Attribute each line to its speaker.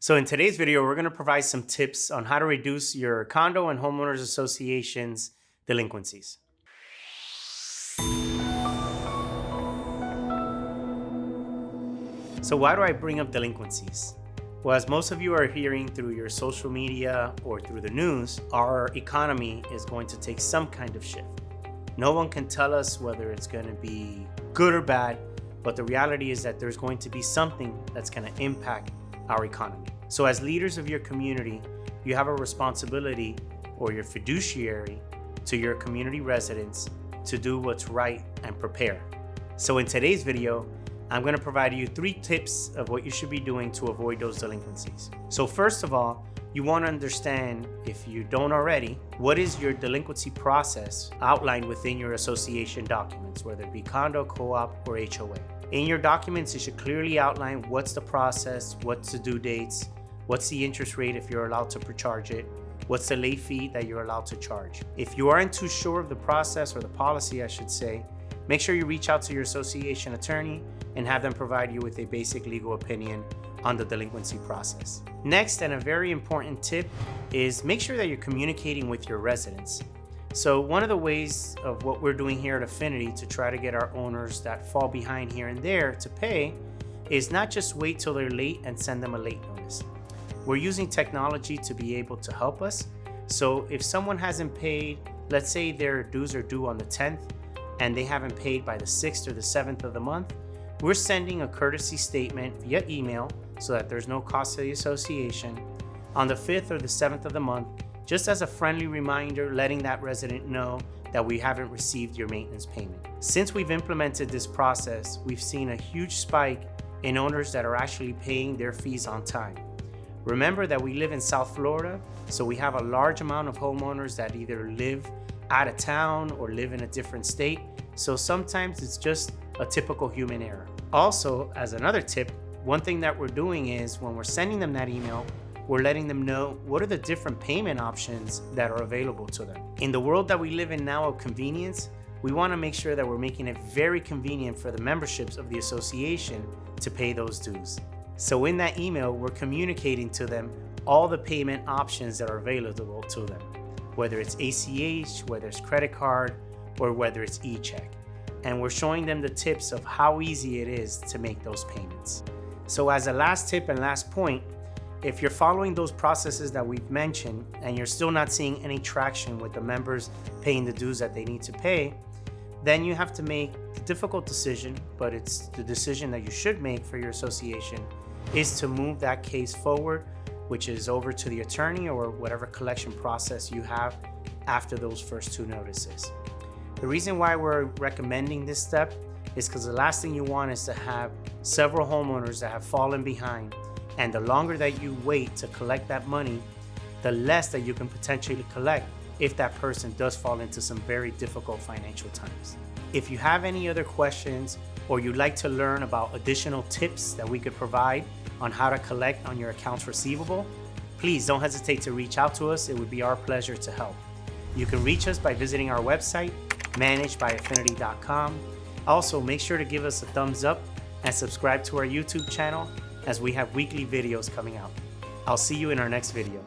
Speaker 1: So in today's video, we're going to provide some tips on how to reduce your condo and homeowners associations delinquencies. So why do I bring up delinquencies? Well, as most of you are hearing through your social media or through the news, our economy is going to take some kind of shift. No one can tell us whether it's going to be good or bad, but the reality is that there's going to be something that's going to impact our economy. So as leaders of your community, you have a responsibility, or your fiduciary, to your community residents to do what's right and prepare. So in today's video, I'm going to provide you 3 tips of what you should be doing to avoid those delinquencies. So first of all, you want to understand, if you don't already, what is your delinquency process outlined within your association documents, whether it be condo, co-op, or HOA. In your documents, it should clearly outline what's the process, what's the due dates, what's the interest rate if you're allowed to charge it, what's the late fee that you're allowed to charge. If you aren't too sure of the process, or the policy I should say, make sure you reach out to your association attorney and have them provide you with a basic legal opinion on the delinquency process. Next, and a very important tip, is make sure that you're communicating with your residents. So one of the ways of what we're doing here at Affinity to try to get our owners that fall behind here and there to pay is not just wait till they're late and send them a late notice. We're using technology to be able to help us. So if someone hasn't paid, let's say their dues are due on the 10th and they haven't paid by the 6th or the 7th of the month, we're sending a courtesy statement via email so that there's no cost to the association on the 5th or the 7th of the month, just as a friendly reminder, letting that resident know that we haven't received your maintenance payment. Since we've implemented this process, we've seen a huge spike in owners that are actually paying their fees on time. Remember that we live in South Florida, so we have a large amount of homeowners that either live out of town or live in a different state. So sometimes it's just a typical human error. Also, as another tip, one thing that we're doing is when we're sending them that email, we're letting them know what are the different payment options that are available to them. In the world that we live in now of convenience, we want to make sure that we're making it very convenient for the memberships of the association to pay those dues. So in that email, we're communicating to them all the payment options that are available to them, whether it's ACH, whether it's credit card, or whether it's e-check. And we're showing them the tips of how easy it is to make those payments. So as a last tip and last point, if you're following those processes that we've mentioned and you're still not seeing any traction with the members paying the dues that they need to pay, then you have to make the difficult decision, but it's the decision that you should make for your association, is to move that case forward, which is over to the attorney or whatever collection process you have after those first 2 notices. The reason why we're recommending this step is because the last thing you want is to have several homeowners that have fallen behind, and the longer that you wait to collect that money, the less that you can potentially collect if that person does fall into some very difficult financial times. If you have any other questions, or you'd like to learn about additional tips that we could provide on how to collect on your accounts receivable, please don't hesitate to reach out to us. It would be our pleasure to help. You can reach us by visiting our website, managedbyaffinity.com. Also, make sure to give us a thumbs up and subscribe to our YouTube channel, as we have weekly videos coming out. I'll see you in our next video.